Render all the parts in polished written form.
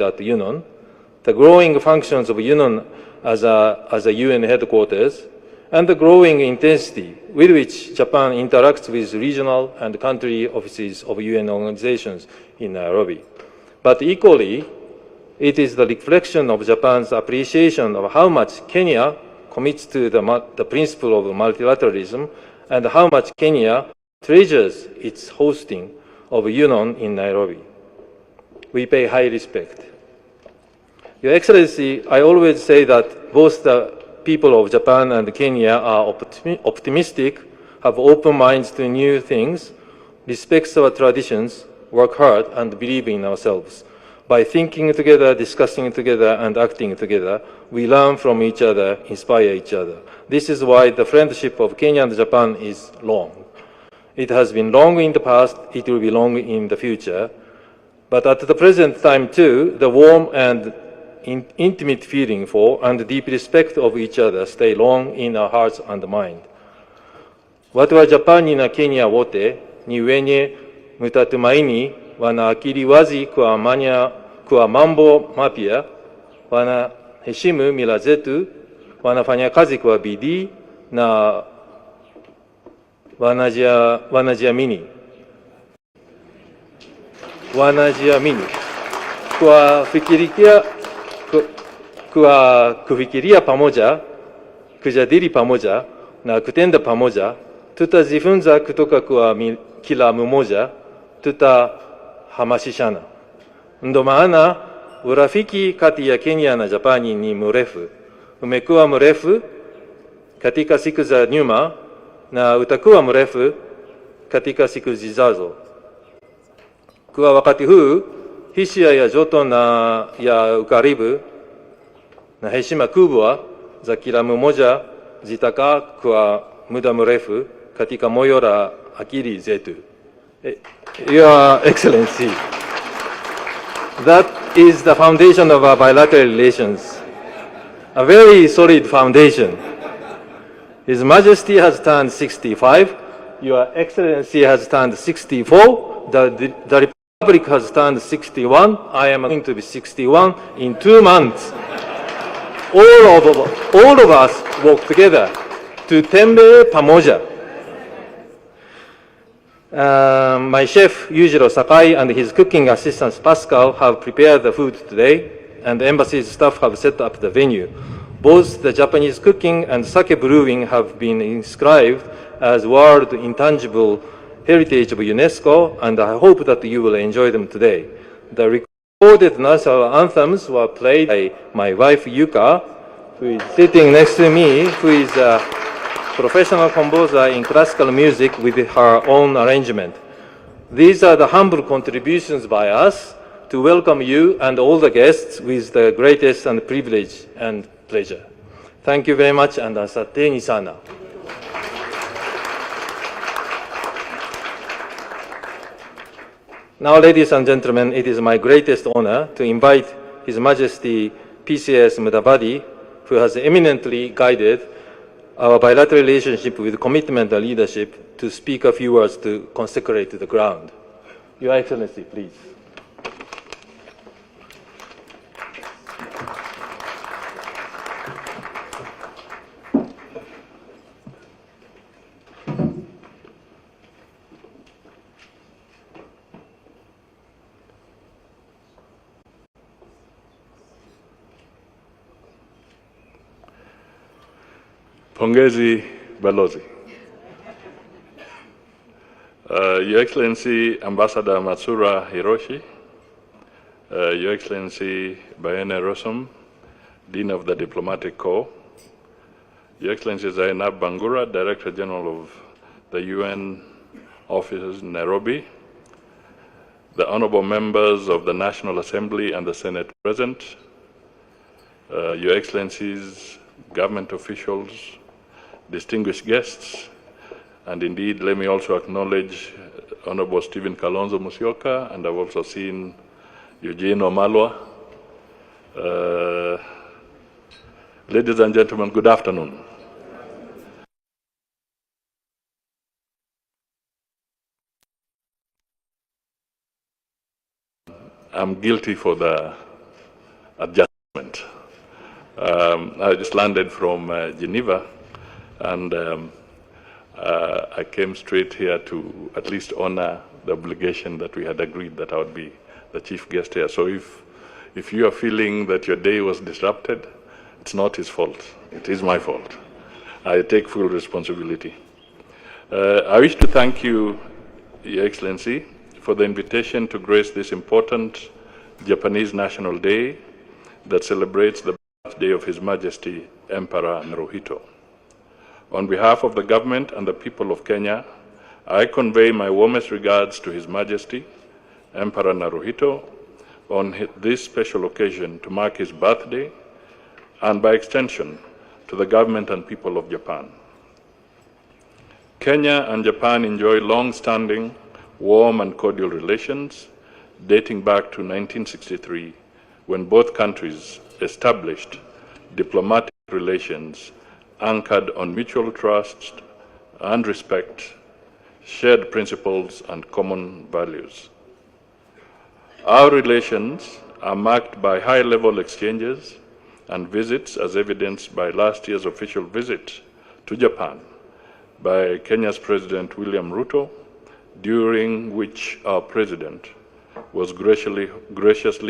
at UNON, the growing functions of UNON as a UN headquarters, and the growing intensity with which Japan interacts with regional and country offices of UN organizations in Nairobi. But equally, it is the reflection of Japan's appreciation of how much Kenya commits to the principle of multilateralism and how much Kenya treasures its hosting of UNON in Nairobi. We pay high respect. Your Excellency, I always say that both the people of Japan and Kenya are optimistic, have open minds to new things, respect our traditions, work hard, and believe in ourselves. By thinking together, discussing together, and acting together, we learn from each other, inspire each other. This is why the friendship of Kenya and Japan is long. It has been long in the past, it will be long in the future. But at the present time too, the warm and intimate feeling for and deep respect of each other stay long in our hearts and mind. Watu wa Japani na Kenya wote ni wenye mtatumaini, wana akili wazi kwa mambo mapya, wanaheshimu mila zetu, wanafanya kazi kwa bidii na wanajiamini kwa kufikiria pamoja, kujadili pamoja na kutenda pamoja, tutajifunza kutoka kwa kila mmoja, tutahamasishana. Ndo maana urafiki kati ya Kenya na Japani ni mrefu, umekuwa mrefu katika siku za nyuma na utakuwa mrefu katika siku zijazo. Kwa wakati huu, hisia ya joto na ya ukaribu na heshima kubwa za kila mmoja zitakaa kwa muda mrefu katika moyo na akili zetu. Your Excellency, that is the foundation of our bilateral relations, a very solid foundation. His Majesty has turned 65, Your Excellency has turned 64, the Republic has turned 61, I am going to be 61 in 2 months. All of us work together to tembe pamoja. My chef, Yujiro Sakai, and his cooking assistant, Pascal, have prepared the food today, and the embassy's staff have set up the venue. Both the Japanese cooking and sake brewing have been inscribed as World Intangible Heritage of UNESCO, and I hope that you will enjoy them today. The recorded national anthems were played by my wife, Yuka, who is sitting next to me, who is a professional composer in classical music with her own arrangement. These are the humble contributions by us to welcome you and all the guests with the greatest and privilege and pleasure. Thank you very much, and asanteni sana. Now, ladies and gentlemen, it is my greatest honor to invite His Majesty PCS Mudavadi, who has eminently guided our bilateral relationship with commitment and leadership, to speak a few words to consecrate the ground. Your Excellency, please. Pongezi Balozi. Your Excellency Ambassador Matsura Hiroshi, Your Excellency Bayene Rossum, Dean of the Diplomatic Corps, Your Excellency Zainab Bangura, Director General of the UN offices in Nairobi, the honorable members of the National Assembly and the Senate present, Your Excellencies, government officials, distinguished guests, and indeed, let me also acknowledge Honorable Stephen Kalonzo Musyoka, and I've also seen Eugene Omalwa. Ladies and gentlemen, good afternoon. I'm guilty for the adjustment. I just landed from Geneva, and I came straight here to at least honor the obligation that we had agreed that I would be the chief guest here. So if you are feeling that your day was disrupted, it's not his fault. It is my fault. I take full responsibility. I wish to thank you, Your Excellency, for the invitation to grace this important Japanese National Day that celebrates the birthday of His Majesty Emperor Naruhito. On behalf of the government and the people of Kenya, I convey my warmest regards to His Majesty Emperor Naruhito on this special occasion to mark his birthday, and by extension to the government and people of Japan. Kenya and Japan enjoy long-standing, warm and cordial relations dating back to 1963, when both countries established diplomatic relations anchored on mutual trust and respect, shared principles and common values. Our relations are marked by high-level exchanges and visits, as evidenced by last year's official visit to Japan by Kenya's President William Ruto, during which our President was graciously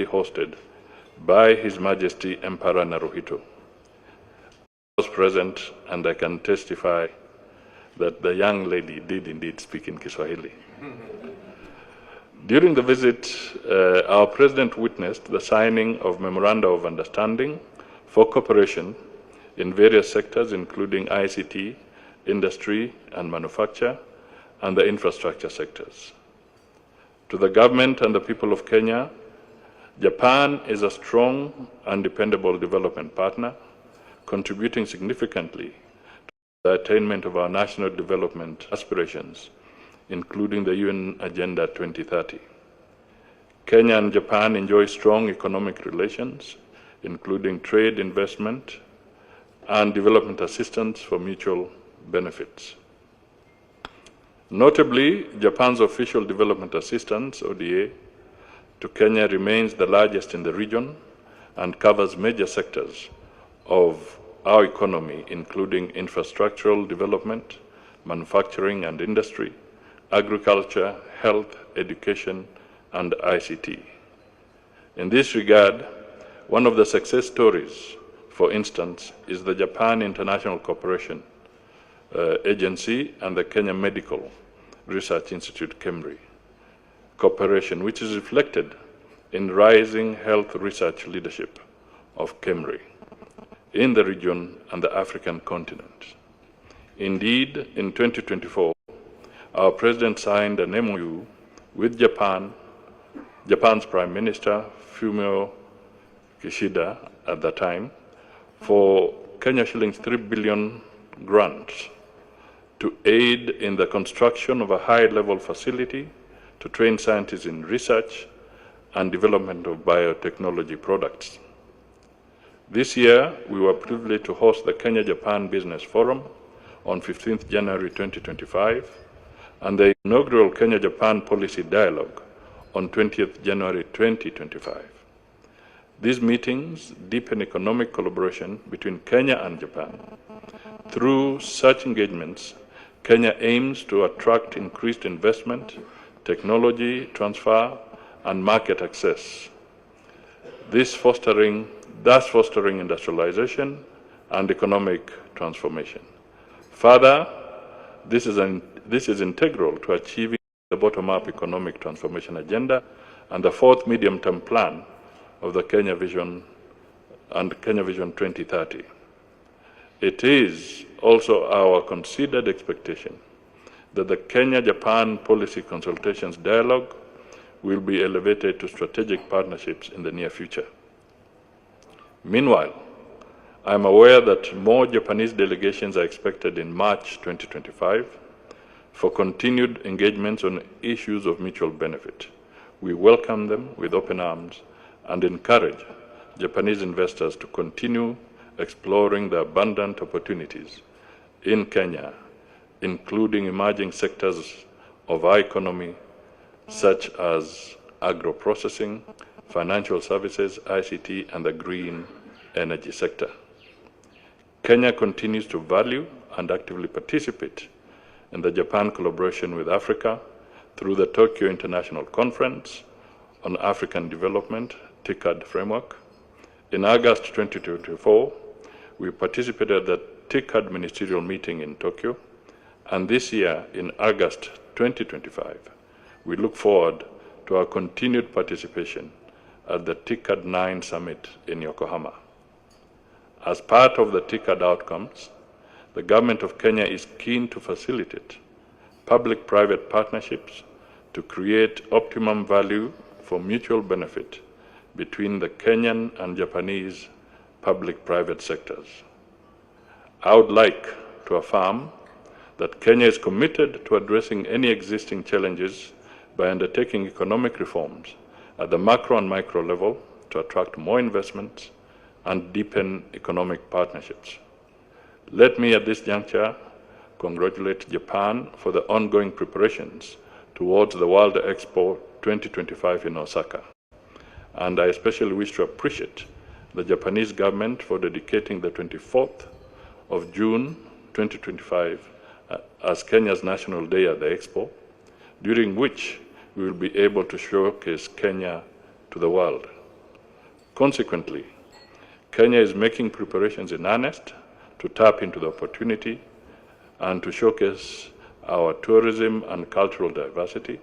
hosted by His Majesty Emperor Naruhito. I was present, and I can testify that the young lady did indeed speak in Kiswahili. During the visit, our President witnessed the signing of Memoranda of Understanding for cooperation in various sectors, including ICT, industry and manufacture, and the infrastructure sectors. To the government and the people of Kenya, Japan is a strong and dependable development partner, contributing significantly to the attainment of our national development aspirations, including the UN Agenda 2030. Kenya and Japan enjoy strong economic relations, including trade, investment, and development assistance for mutual benefits. Notably, Japan's official development assistance, ODA, to Kenya remains the largest in the region and covers major sectors of our economy, including infrastructural development, manufacturing and industry, agriculture, health, education, and ICT. In this regard, one of the success stories, for instance, is the Japan International Cooperation Agency and the Kenya Medical Research Institute, KEMRI, cooperation, which is reflected in rising health research leadership of KEMRI in the region and the African continent. Indeed, in 2024, our President signed an MOU with Japan's Prime Minister, Fumio Kishida, at the time, for Kenya shillings 3 billion grants to aid in the construction of a high-level facility to train scientists in research and development of biotechnology products. This year, we were privileged to host the Kenya-Japan Business Forum on 15th January 2025 and the inaugural Kenya-Japan Policy Dialogue on 20th January 2025. These meetings deepen economic collaboration between Kenya and Japan. Through such engagements, Kenya aims to attract increased investment, technology transfer, and market access, thus fostering industrialization and economic transformation. Further, this is integral to achieving the bottom-up economic transformation agenda and the fourth medium-term plan of the Kenya Vision and Kenya Vision 2030. It is also our considered expectation that the Kenya-Japan Policy Consultations Dialogue will be elevated to strategic partnerships in the near future. Meanwhile, I am aware that more Japanese delegations are expected in March 2025 for continued engagements on issues of mutual benefit. We welcome them with open arms and encourage Japanese investors to continue exploring the abundant opportunities in Kenya, including emerging sectors of our economy, such as agro-processing, financial services, ICT, and the green energy sector. Kenya continues to value and actively participate in the Japan collaboration with Africa through the Tokyo International Conference on African Development, TICAD framework. In August 2024, we participated at the TICAD ministerial meeting in Tokyo, and this year, in August 2025, we look forward to our continued participation at the TICAD 9 summit in Yokohama. As part of the TICAD outcomes, the government of Kenya is keen to facilitate public-private partnerships to create optimum value for mutual benefit between the Kenyan and Japanese public-private sectors. I would like to affirm that Kenya is committed to addressing any existing challenges by undertaking economic reforms at the macro and micro level to attract more investments and deepen economic partnerships. Let me at this juncture congratulate Japan for the ongoing preparations towards the World Expo 2025 in Osaka. And I especially wish to appreciate the Japanese government for dedicating the 24th of June 2025 as Kenya's National Day at the Expo, during which we will be able to showcase Kenya to the world. Consequently, Kenya is making preparations in earnest to tap into the opportunity and to showcase our tourism and cultural diversity.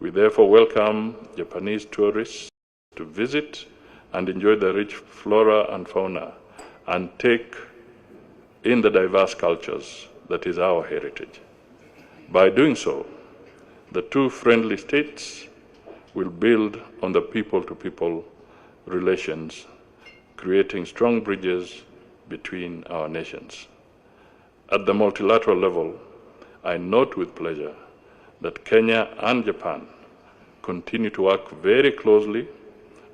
We therefore welcome Japanese tourists to visit and enjoy the rich flora and fauna and take in the diverse cultures that is our heritage. By doing so, the two friendly states will build on the people-to-people relations, creating strong bridges between our nations. At the multilateral level, I note with pleasure that Kenya and Japan continue to work very closely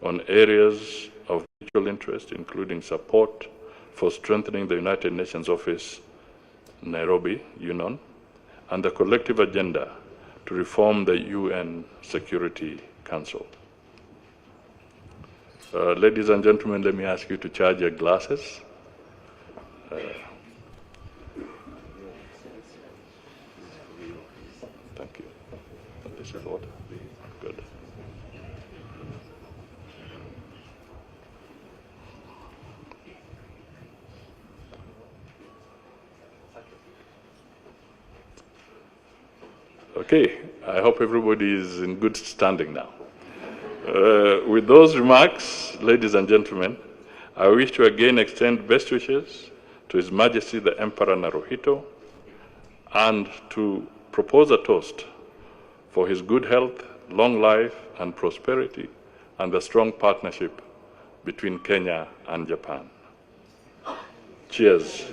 on areas of mutual interest, including support for strengthening the United Nations Office, Nairobi, UNON, and the collective agenda to reform the UN Security Council. Ladies and gentlemen, let me ask you to charge your glasses. Thank you. This is water. Good. Okay, I hope everybody is in good standing now. With those remarks, ladies and gentlemen, I wish to again extend best wishes to His Majesty the Emperor Naruhito and to propose a toast for his good health, long life and prosperity, and the strong partnership between Kenya and Japan. Cheers.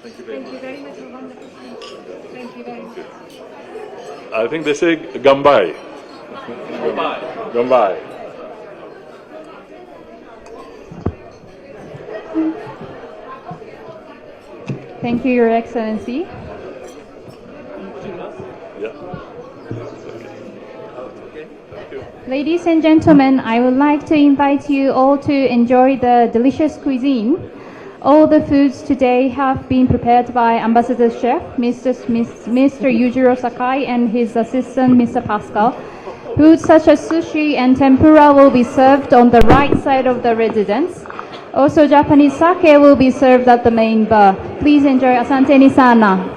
Thank you very much. Thank you very much. A wonderful speech. Thank you very much. I think they say Gambai. Gambai. Gambai. Thank you, Your Excellency. Yeah. Ladies and gentlemen, I would like to invite you all to enjoy the delicious cuisine. All the foods today have been prepared by Ambassador Chef, Mr. Yujiro Sakai, and his assistant, Mr. Pascal. Foods such as sushi and tempura will be served on the right side of the residence. Also, Japanese sake will be served at the main bar. Please enjoy. Asante ni sana.